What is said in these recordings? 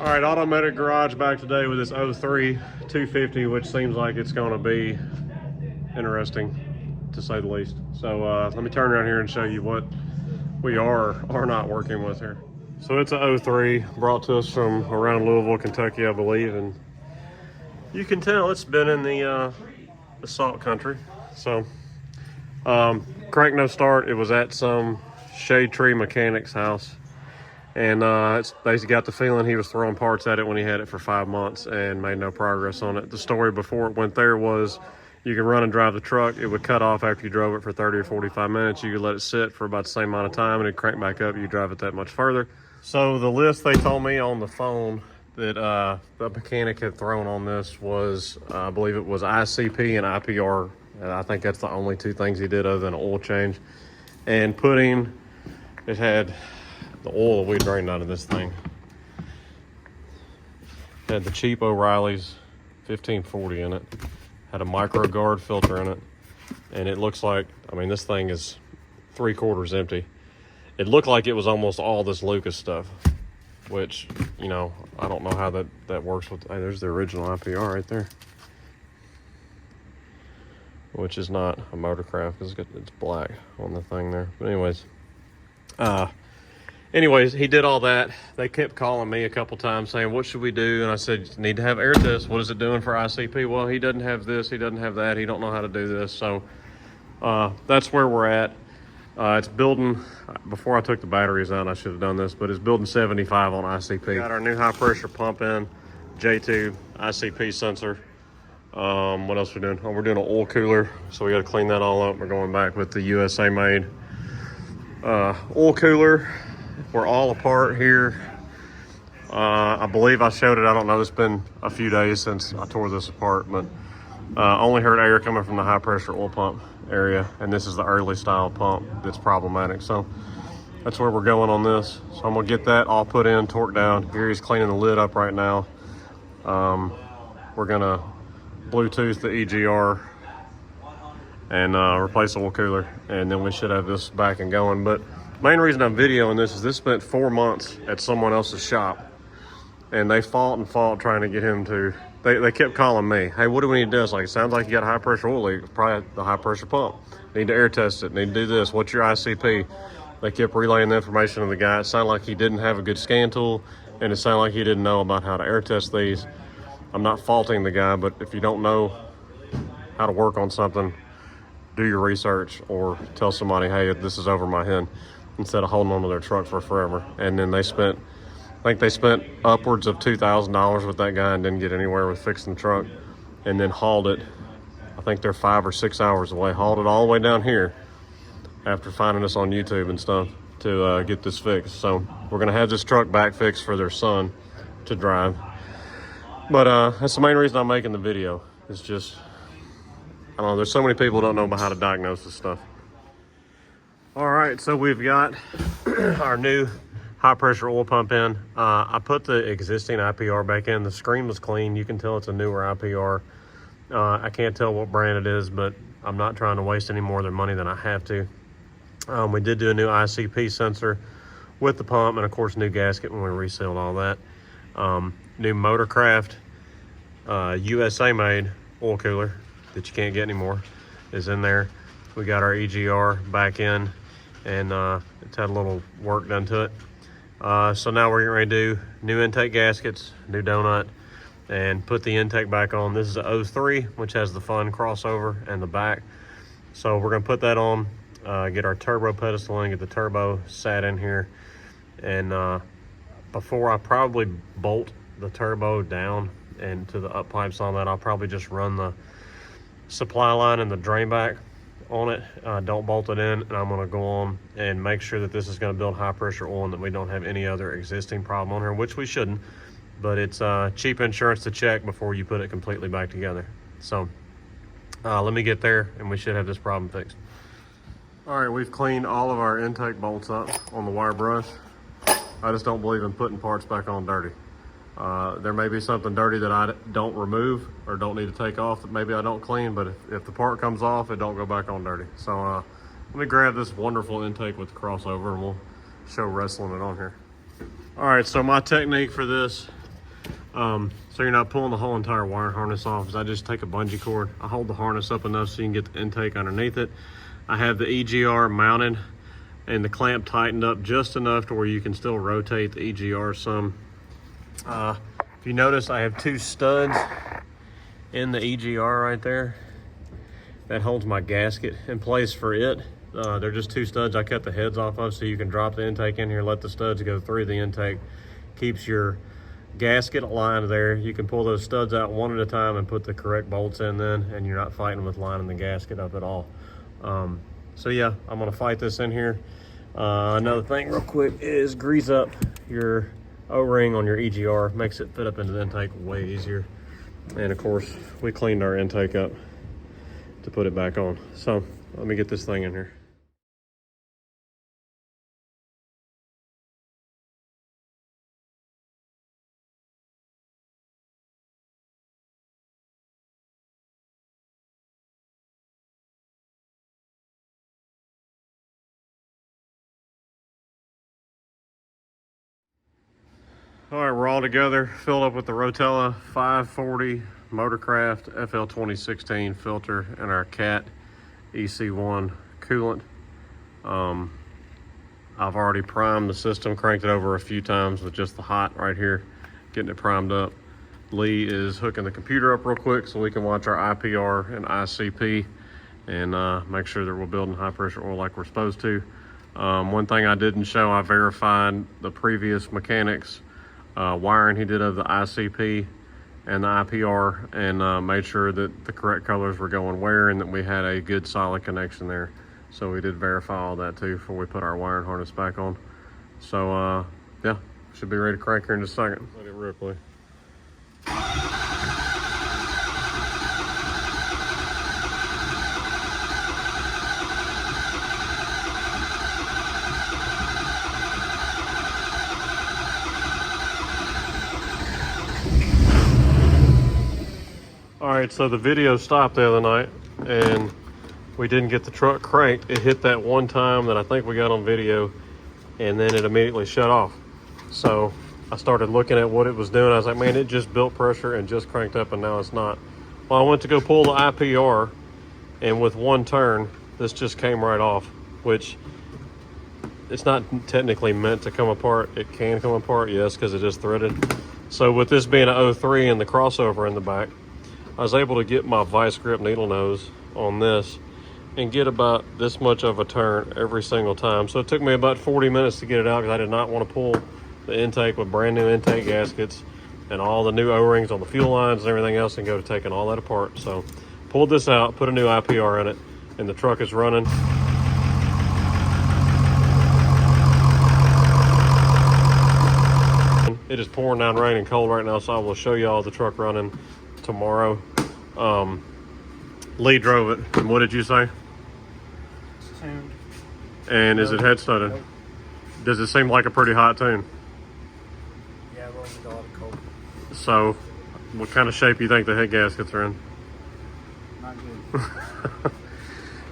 All right, Automatic Garage back today with this 03 250, which seems like it's going to be interesting, to say the least. So let me turn around here and show you what we are not working with here. So it's a 03, brought to us from around Louisville, Kentucky, I believe, and you can tell it's been in the salt country. So crank no start. It was at some shade tree mechanic's house. And they got the feeling he was throwing parts at it when he had it for 5 months and made no progress on it. The story before it went there was you can run and drive the truck. It would cut off after you drove it for 30 or 45 minutes. You could let it sit for about the same amount of time and it'd crank back up. You drive it that much further. So the list they told me on the phone that the mechanic had thrown on this was, I believe it was ICP and IPR. I think that's the only two things he did other than an oil change. And it had the oil we drained out of this thing. Had the cheap O'Reilly's 1540 in it. Had a micro guard filter in it. And it looks like, I mean, this thing is 3/4 empty. It looked like it was almost all this Lucas stuff, which, you know, I don't know how that works with, hey, there's the original IPR right there. Which is not a Motorcraft, because it's black on the thing there. But anyways, he did all that. They kept calling me a couple times saying, what should we do? And I said, you need to have air tests. What is it doing for ICP? Well, he doesn't have this, he doesn't have that, he don't know how to do this. So that's where we're at. It's building, before I took the batteries out, I should have done this, but it's building 75 on ICP. Got our new high pressure pump in, J2, ICP sensor. What else we're doing? Oh, we're doing an oil cooler, so we got to clean that all up. We're going back with the USA made oil cooler. We're all apart here. I believe I showed it. I don't know. It's been a few days since I tore this apart, but only heard air coming from the high pressure oil pump area, and this is the early style pump that's problematic. So that's where we're going on this. So I'm gonna get that all put in, torqued down. Gary's cleaning the lid up right now. We're gonna Bluetooth the EGR and replace the oil cooler, and then we should have this back and going. But main reason I'm videoing this is this spent 4 months at someone else's shop, and they fought trying to get him to, they kept calling me, hey, what do we need to do? It's like, it sounds like you got a high pressure oil leak. It's probably the high pressure pump. Need to air test it, need to do this. What's your ICP? They kept relaying the information to the guy. It sounded like he didn't have a good scan tool, and it sounded like he didn't know about how to air test these. I'm not faulting the guy, but if you don't know how to work on something, do your research or tell somebody, hey, this is over my head, instead of holding on to their truck for forever. And then I think they spent upwards of $2,000 with that guy and didn't get anywhere with fixing the truck, and then hauled it. I think they're 5 or 6 hours away, hauled it all the way down here after finding us on YouTube and stuff to get this fixed. So we're gonna have this truck back fixed for their son to drive. But that's the main reason I'm making the video. It's just, I don't know, there's so many people who don't know about how to diagnose this stuff. All right, so we've got our new high pressure oil pump in. I put the existing IPR back in. The screen was clean. You can tell it's a newer IPR. I can't tell what brand it is, but I'm not trying to waste any more of their money than I have to. We did do a new ICP sensor with the pump, and of course new gasket when we resealed all that. New Motorcraft USA made oil cooler that you can't get anymore is in there. We got our EGR back in, and it's had a little work done to it. So now we're getting ready to do new intake gaskets, new donut, and put the intake back on. This is a 03, which has the fun crossover and the back. So we're gonna put that on, get our turbo pedestal in, get the turbo sat in here, and before I probably bolt the turbo down and to the up pipes on that, I'll probably just run the supply line and the drain back on it. Don't bolt it in, and I'm gonna go on and make sure that this is gonna build high pressure oil and that we don't have any other existing problem on here, which we shouldn't, but it's cheap insurance to check before you put it completely back together. So let me get there and we should have this problem fixed. All right, we've cleaned all of our intake bolts up on the wire brush. I just don't believe in putting parts back on dirty. There may be something dirty that I don't remove or don't need to take off that maybe I don't clean, but if the part comes off, it don't go back on dirty. So let me grab this wonderful intake with the crossover and we'll show wrestling it on here. All right, so my technique for this So you're not pulling the whole entire wire harness off. Is I just take a bungee cord, I hold the harness up enough so you can get the intake underneath it. I have the EGR mounted and the clamp tightened up just enough to where you can still rotate the EGR some. If you notice, I have 2 studs in the EGR right there. That holds my gasket in place for it. They're just 2 studs I cut the heads off of, so you can drop the intake in here, let the studs go through the intake. Keeps your gasket aligned there. You can pull those studs out one at a time and put the correct bolts in then, and you're not fighting with lining the gasket up at all. So yeah, I'm gonna fight this in here. Another thing real quick is grease up your O-ring on your EGR. Makes it fit up into the intake way easier. And of course, we cleaned our intake up to put it back on. So let me get this thing in here. All right, we're all together, filled up with the Rotella 540 Motorcraft FL 2016 filter and our Cat EC1 coolant. I've already primed the system, cranked it over a few times with just the hot right here, getting it primed up. Lee is hooking the computer up real quick so we can watch our IPR and ICP and make sure that we're building high pressure oil like we're supposed to. One thing I didn't show, I verified the previous mechanics wiring he did of the ICP and the IPR and made sure that the correct colors were going where and that we had a good solid connection there. So we did verify all that too before we put our wiring harness back on. So yeah, should be ready to crank here in just a second. Let it rip, Lee. All right, so the video stopped the other night and we didn't get the truck cranked. It hit that one time that I think we got on video and then it immediately shut off. So I started looking at what it was doing. I was like, man, it just built pressure and just cranked up and now it's not. Well, I went to go pull the IPR and with one turn, this just came right off, which it's not technically meant to come apart. It can come apart, yes, because it is threaded. So with this being an 03 and the crossover in the back, I was able to get my vice grip needle nose on this and get about this much of a turn every single time. So it took me about 40 minutes to get it out because I did not want to pull the intake with brand new intake gaskets and all the new O-rings on the fuel lines and everything else and go to taking all that apart. So pulled this out, put a new IPR in it, and the truck is running. It is pouring down rain and cold right now, so I will show you all the truck running tomorrow. Lee drove it, and what did you say? Tuned. And is it head studded? Nope. Does it seem like a pretty hot tune? Yeah, well, we got it cold. So what kind of shape you think the head gaskets are in? Not good.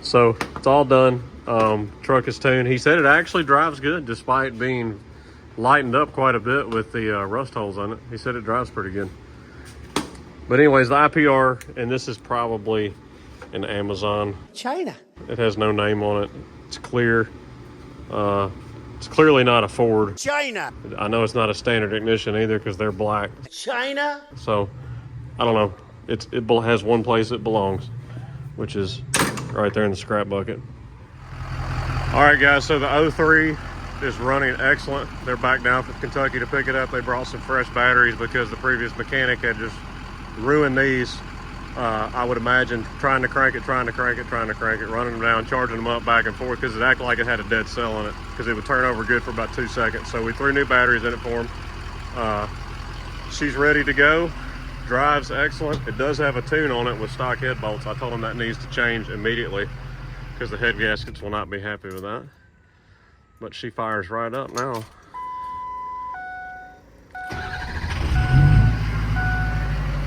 So it's all done. Truck is tuned. He said it actually drives good despite being lightened up quite a bit with the rust holes on it. He said it drives pretty good. But anyways, the IPR, and this is probably an Amazon. China. It has no name on it. It's clear. It's clearly not a Ford. China. I know it's not a standard ignition either because they're black. China. So I don't know. It has one place it belongs, which is right there in the scrap bucket. All right, guys. So the 03 is running excellent. They're back down from Kentucky to pick it up. They brought some fresh batteries because the previous mechanic had just ruined these. I would imagine trying to crank it, running them down, charging them up back and forth because it acted like it had a dead cell in it because it would turn over good for about 2 seconds. So we threw new batteries in it for them. She's ready to go. Drives excellent. It does have a tune on it with stock head bolts. I told him that needs to change immediately because the head gaskets will not be happy with that. But she fires right up now.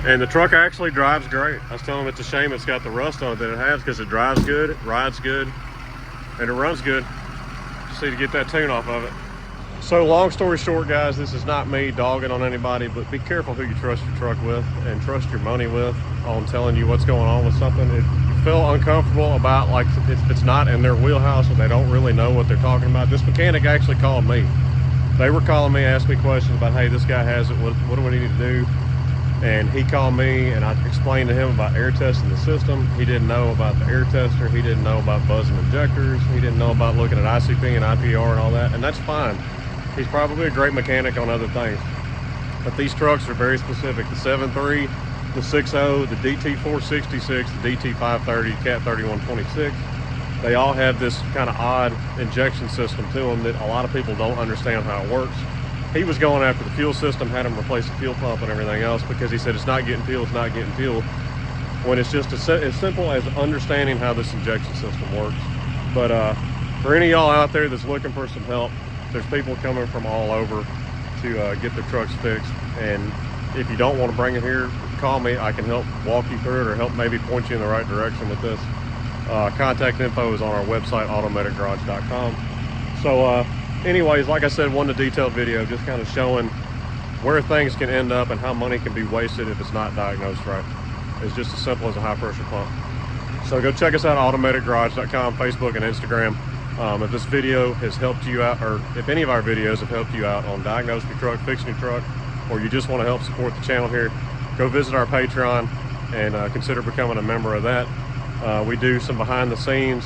And the truck actually drives great. I was telling him it's a shame it's got the rust on it that it has because it drives good, it rides good, and it runs good. Just need to get that tune off of it. So long story short, guys, this is not me dogging on anybody, but be careful who you trust your truck with and trust your money with on telling you what's going on with something. If you feel uncomfortable about, like, if it's not in their wheelhouse or they don't really know what they're talking about, this mechanic actually called me. They were calling me, asking me questions about, hey, this guy has it, what do we need to do? And he called me and I explained to him about air testing the system. He didn't know about the air tester. He didn't know about buzzing injectors. He didn't know about looking at ICP and IPR and all that, and that's fine. He's probably a great mechanic on other things. But these trucks are very specific. The 7.3, the 6.0, the DT466, the DT530, Cat 3126, they all have this kind of odd injection system to them that a lot of people don't understand how it works. He was going after the fuel system, had him replace the fuel pump and everything else because he said it's not getting fuel, it's not getting fuel. When it's just as simple as understanding how this injection system works. But for any of y'all out there that's looking for some help, there's people coming from all over to get their trucks fixed. And if you don't want to bring it here, call me. I can help walk you through it or help maybe point you in the right direction with this. Contact info is on our website, automedicgarage.com. So anyways, like I said, one detailed video just kind of showing where things can end up and how money can be wasted if it's not diagnosed right. It's just as simple as a high pressure pump. So go check us out at automedicgarage.com, Facebook and Instagram. If this video has helped you out, or if any of our videos have helped you out on diagnosing your truck, fixing your truck, or you just want to help support the channel here, go visit our Patreon and consider becoming a member of that. We do some behind the scenes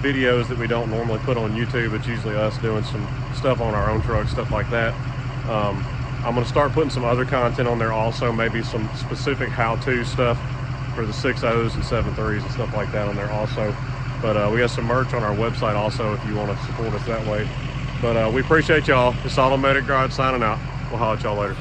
videos that we don't normally put on YouTube. It's usually us doing some stuff on our own truck, stuff like that. I'm going to start putting some other content on there also, maybe some specific how-to stuff for the 6.0s and 7.3s and stuff like that on there also. But we have some merch on our website also if you want to support us that way. But we appreciate y'all. It's Automedic Garage signing out. We'll holler at y'all later.